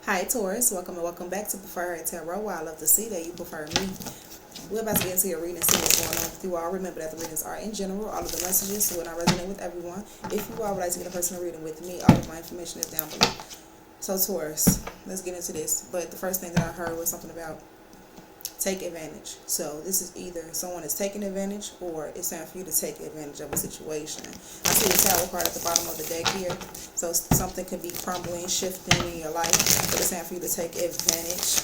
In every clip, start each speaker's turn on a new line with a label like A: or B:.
A: Hi Taurus, welcome and welcome back to Preferher Tarot. Well, I love to see that you prefer me. We're about to get into your reading and see what's going on with you all. Remember that the readings are in general, all of the messages will not resonate with everyone. If you all would like to get a personal reading with me, all of my information is down below. So Taurus, let's get into this. But the first thing that I heard was something about take advantage. So this is either someone is taking advantage or it's time for you to take advantage of a situation. I see the Tower card at the bottom of the deck here. So something could be crumbling, shifting in your life. But it's time for you to take advantage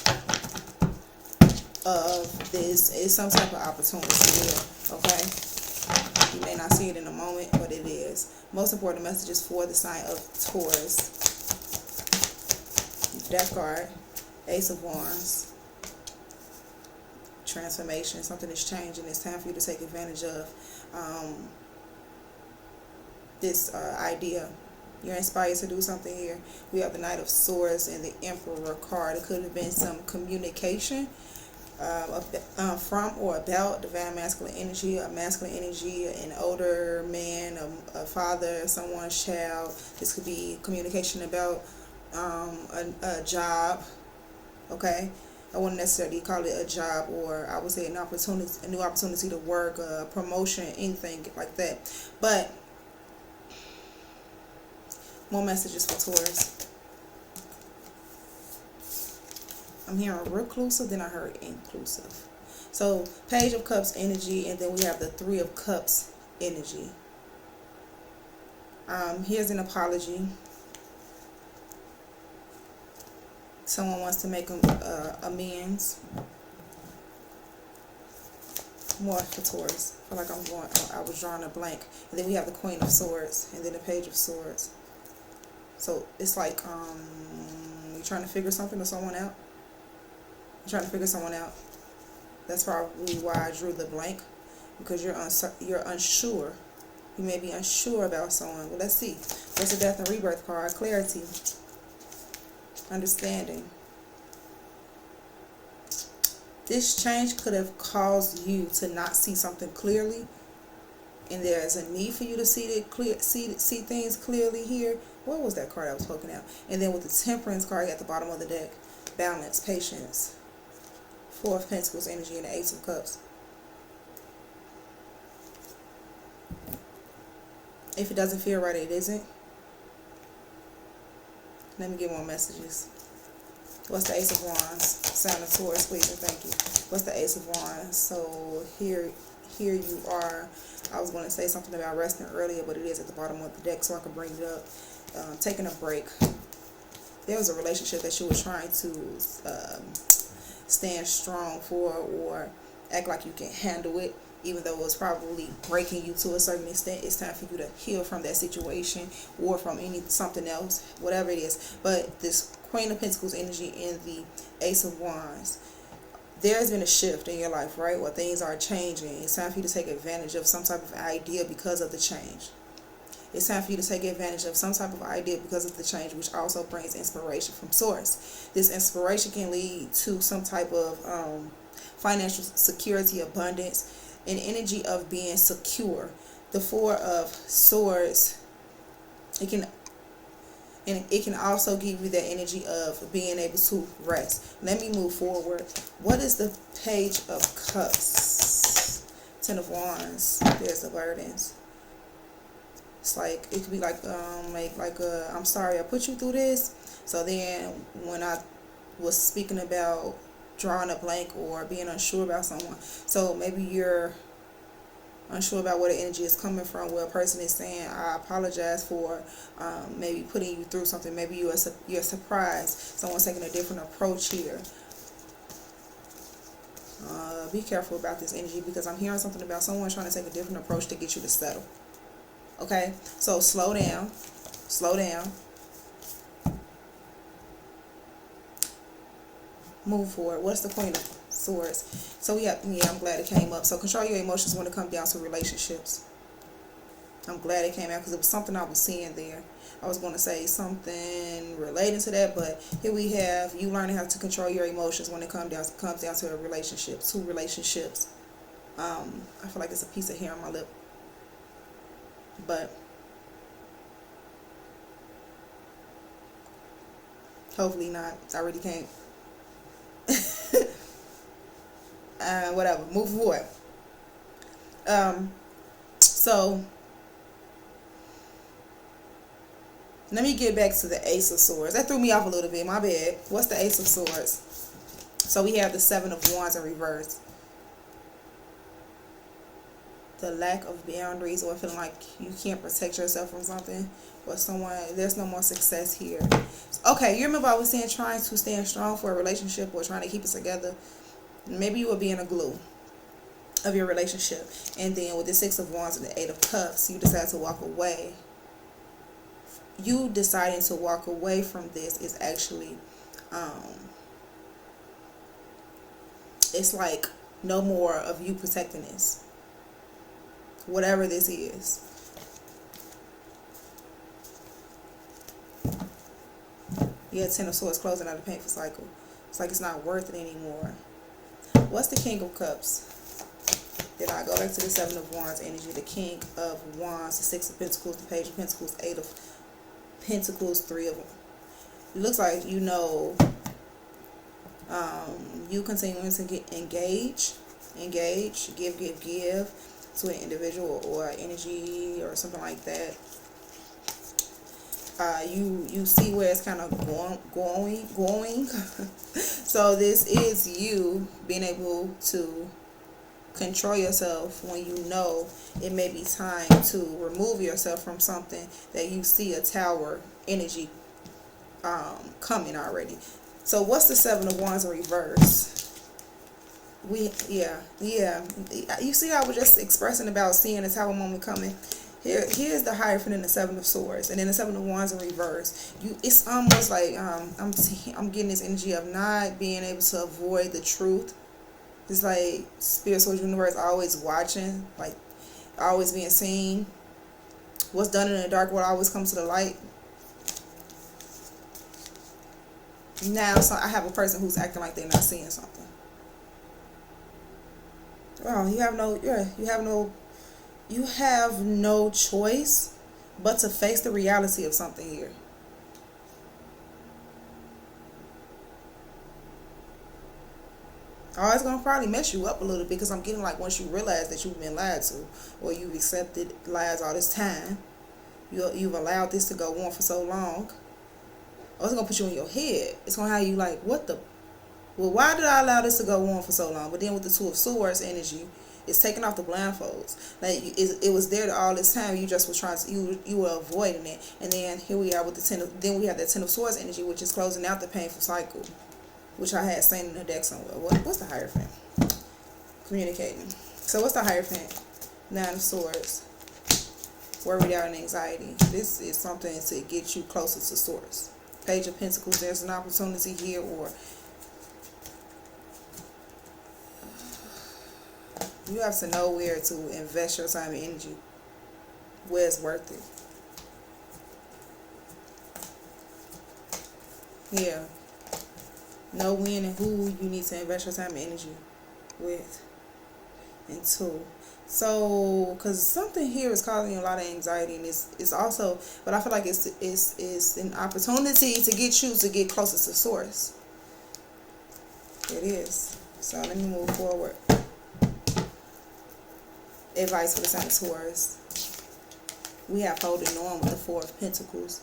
A: of this. It's some type of opportunity here, okay? You may not see it in a moment, but it is. Most important messages for the sign of Taurus. Death card, Ace of Wands. Transformation, something is changing. It's time for you to take advantage of this idea. You're inspired to do something here. We have the Knight of Swords and the Emperor card. It could have been some communication from or about divine masculine energy, a masculine energy, an older man, a father, someone's child. This could be communication about a job, okay? I wouldn't necessarily call it a job, or I would say an opportunity, a new opportunity to work, a promotion, anything like that. But more messages for Taurus. I'm hearing reclusive, then I heard inclusive. So Page of Cups energy, and then we have the Three of Cups energy. Here's an apology. Someone wants to make amends. More for Taurus. I feel like I was drawing a blank. And then we have the Queen of Swords, and then the Page of Swords. So it's like you're trying to figure something or someone out. You're trying to figure someone out. That's probably why I drew the blank, because you're unsure. You may be unsure about someone. Well, let's see. What's the Death and Rebirth card? Clarity. Understanding. This change could have caused you to not see something clearly, and there is a need for you to see things clearly here. What was that card I was poking out? And then with the Temperance card at the bottom of the deck, balance, patience, Four of Pentacles energy, and the Ace of Cups. If it doesn't feel right, it isn't. Let me get more messages. What's the Ace of Wands? Sign of Taurus, please and thank you. What's the Ace of Wands? So here you are. I was going to say something about resting earlier, but it is at the bottom of the deck, so I can bring it up. Taking a break. There was a relationship that you were trying to stand strong for, or act like you can handle it, even though it was probably breaking you to a certain extent. It's time for you to heal from that situation, or from something else, whatever it is. But this Queen of Pentacles energy and the Ace of Wands, there's been a shift in your life, right? Where things are changing. It's time for you to take advantage of some type of idea because of the change. It's time for you to take advantage of some type of idea because of the change, which also brings inspiration from source. This inspiration can lead to some type of financial security, abundance, an energy of being secure. The Four of Swords, it can also give you that energy of being able to rest. Let me move forward. What is the Page of Cups? Ten of Wands. There's the burdens. It's like, it could be like I'm sorry I put you through this. So then when I was speaking about drawing a blank or being unsure about someone, so maybe you're unsure about where the energy is coming from, where a person is saying, I apologize for maybe putting you through something. Maybe you're surprised. Someone's taking a different approach here. Be careful about this energy, because I'm hearing something about someone trying to take a different approach to get you to settle. Okay, so slow down. Slow down. Move forward. What's the Queen of Swords? So yeah, I'm glad it came up. So control your emotions when it comes down to relationships. I'm glad it came out, because it was something I was seeing there. I was going to say something related to that, but here we have you learning how to control your emotions when it comes down to a relationship, two relationships. I feel like it's a piece of hair on my lip, but Hopefully not. I really can't. Whatever. Move forward. So let me get back to the Ace of Swords. That threw me off a little bit. My bad. What's the Ace of Swords? So we have the Seven of Wands in reverse. The lack of boundaries, or feeling like you can't protect yourself from something or someone. There's no more success here. Okay, you remember I was saying trying to stand strong for a relationship or trying to keep it together. Maybe you were being a glue of your relationship, and then with the Six of Wands and the Eight of Cups, you decide to walk away. You deciding to walk away from this is actually it's like no more of you protecting this, whatever this is. Yeah, Ten of Swords, closing out a painful cycle. It's like it's not worth it anymore. What's the King of Cups? Then I go back to the Seven of Wands energy, the King of Wands, the Six of Pentacles, the Page of Pentacles, Eight of Pentacles, Three of them. It looks like, you know, you continuing to get engage, give to an individual or energy or something like that. You see where it's kind of going. So this is you being able to control yourself when you know it may be time to remove yourself from something that you see a Tower energy coming already. So what's the Seven of Wands in reverse? You see, I was just expressing about seeing a Tower moment coming. Here's the Hierophant and the Seven of Swords, and then the Seven of Wands in reverse. It's almost like I'm getting this energy of not being able to avoid the truth. It's like spiritual universe always watching, like always being seen. What's done in the dark will always come to the light. Now, so I have a person who's acting like they're not seeing something. Oh, you have no choice but to face the reality of something here. Oh, it's gonna probably mess you up a little bit, because I'm getting like once you realize that you've been lied to, or you've accepted lies all this time, you've allowed this to go on for so long. Oh, it's gonna put you in your head. It's gonna have you like, what the? Well, why did I allow this to go on for so long? But then with the Two of Swords energy, it's taking off the blindfolds. Like it was there all this time. You just was trying to you were avoiding it, and then here we are with the then we have that Ten of Swords energy, which is closing out the painful cycle, which I had seen in the deck somewhere. What's the Hierophant? Communicating. So what's the Hierophant? Nine of Swords. Worried out and anxiety. This is something to get you closer to source. Page of Pentacles. There's an opportunity here, or you have to know where to invest your time and energy, where it's worth it. Yeah. Know when and who you need to invest your time and energy with. And two. So, because something here is causing you a lot of anxiety, and it's also, but I feel like it's an opportunity to get you to get closer to source. It is. So let me move forward. Advice for the sign of Taurus. We have holding on with the Four of Pentacles.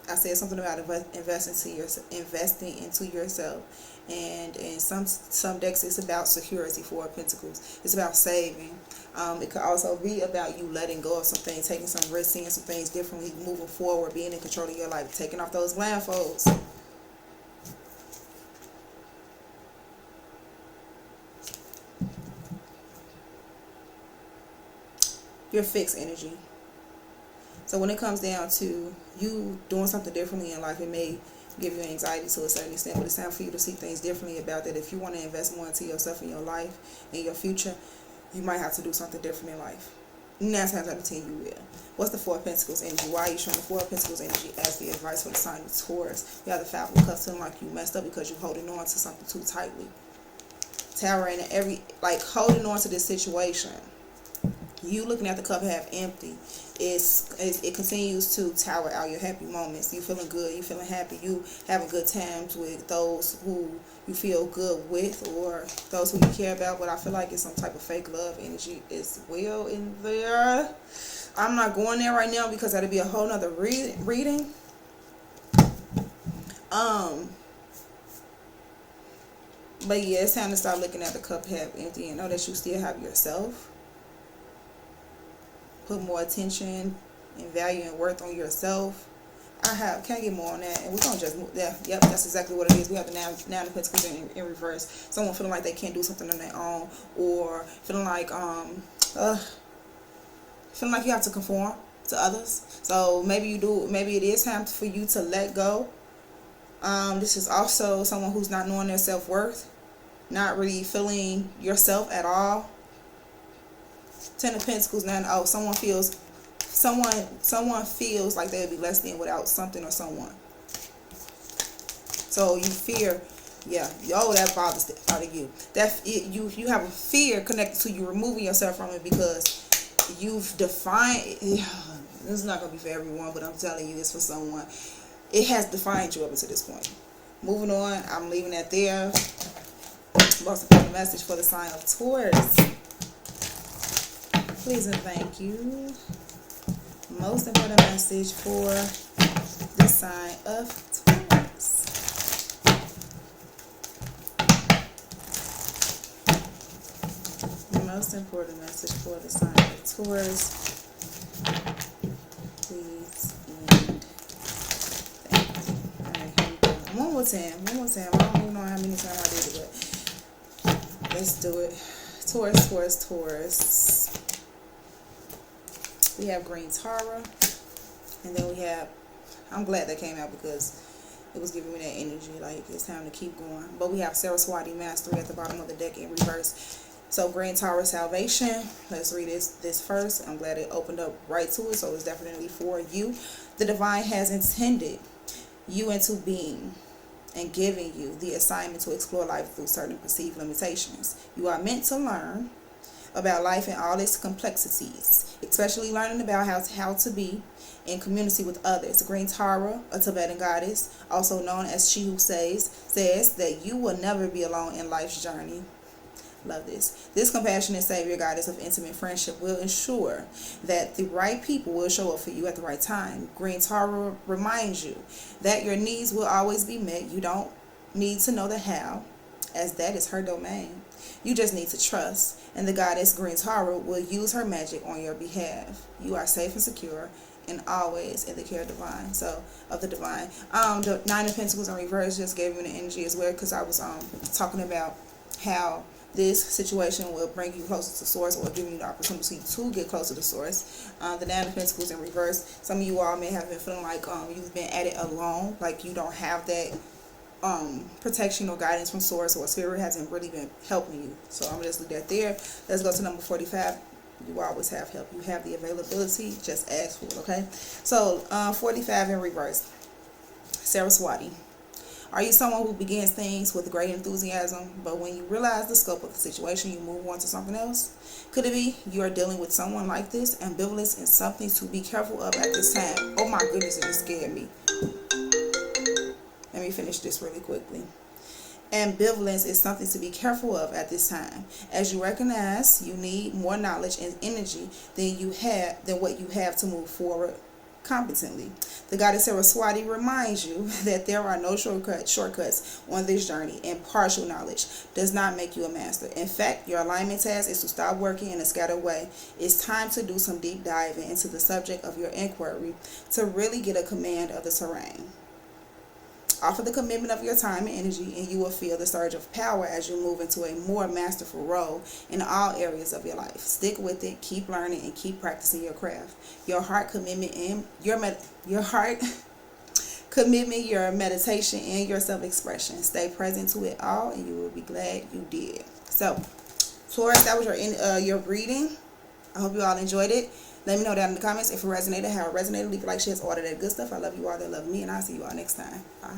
A: I said something about investing into yourself, and in some decks it's about security. Four of Pentacles. It's about saving. It could also be about you letting go of some things, taking some risks, seeing some things differently, moving forward, being in control of your life, taking off those blindfolds. Your fixed energy. So when it comes down to you doing something differently in life, it may give you anxiety to a certain extent, but it's time for you to see things differently about that. If you want to invest more into yourself and your life and your future, you might have to do something different in life. 9 times out of 10 you will. What's the Four of Pentacles energy? Why are you showing the Four of Pentacles energy as the advice for the sign of Taurus? You have the Five of Cups, feeling like you messed up because you're holding on to something too tightly. Tower and holding on to this situation. You looking at the cup half empty, it continues to tower out your happy moments. You feeling good, you feeling happy, you having good times with those who you feel good with, or those who you care about. But I feel like it's some type of fake love energy as well in there. I'm not going there right now because that'll be a whole nother reading. But yeah, it's time to start looking at the cup half empty and know that you still have yourself. Put more attention and value and worth on yourself. Can't get more on that. And we're going to just move that. Yep, that's exactly what it is. We have the Nine of Pentacles in reverse. Someone feeling like they can't do something on their own, or feeling like you have to conform to others. So maybe you do. Maybe it is time for you to let go. This is also someone who's not knowing their self-worth, not really feeling yourself at all. Ten of Pentacles. Now, someone feels like they would be less than without something or someone. So you fear, that bothers out of you. You have a fear connected to you removing yourself from it because you've defined. This is not gonna be for everyone, but I'm telling you, it's for someone. It has defined you up until this point. Moving on, I'm leaving that there. Most important message for the sign of Taurus. Please and thank you. Most important message for the sign of Taurus. The most important message for the sign of Taurus. Please and thank you. Alright, here we go. One more time. I don't even know how many times I did it, but let's do it. Taurus. We have Green Tarot, and then we have, I'm glad that came out because it was giving me that energy, like it's time to keep going. But we have Saraswati Mastery at the bottom of the deck in reverse. So Green Tarot Salvation, let's read this first. I'm glad it opened up right to it, so it's definitely for you. The divine has intended you into being and giving you the assignment to explore life through certain perceived limitations. You are meant to learn about life and all its complexities, especially learning about how to be in community with others. The Green Tarot, a Tibetan goddess, also known as she who says that you will never be alone in life's journey. Love this. This compassionate savior goddess of intimate friendship will ensure that the right people will show up for you at the right time. Green Tarot reminds you that your needs will always be met. You don't need to know the how, as that is her domain. You just need to trust, and the goddess Green Tarot will use her magic on your behalf. You are safe and secure, and always in the care of the divine. The Nine of Pentacles in reverse just gave me the energy as well, because I was talking about how this situation will bring you closer to source, or give you the opportunity to get closer to source. The Nine of Pentacles in reverse. Some of you all may have been feeling like you've been at it alone, like you don't have that protection or guidance from source, or spirit hasn't really been helping you. So I'm gonna just leave that there. Let's go to number 45. You always have help. You have the availability. Just ask for it, okay? So 45 in reverse. Saraswati. Are you someone who begins things with great enthusiasm, but when you realize the scope of the situation, you move on to something else? Could it be you are dealing with someone like this? Ambivalence is something to be careful of at this time. Oh my goodness, it just scared me. Let me finish this really quickly. Ambivalence is something to be careful of at this time, as you recognize you need more knowledge and energy than what you have to move forward competently. The goddess Saraswati reminds you that there are no shortcuts on this journey, and partial knowledge does not make you a master. In fact, your alignment task is to stop working in a scattered way. It's time to do some deep diving into the subject of your inquiry to really get a command of the terrain. Offer the commitment of your time and energy, and you will feel the surge of power as you move into a more masterful role in all areas of your life. Stick with it, keep learning, and keep practicing your craft. Your commitment, your meditation, and your self-expression. Stay present to it all, and you will be glad you did. So, Taurus, that was your reading. I hope you all enjoyed it. Let me know down in the comments if it resonated, how it resonated. Leave a like, share, all of that good stuff. I love you all that love me, and I'll see you all next time. Bye.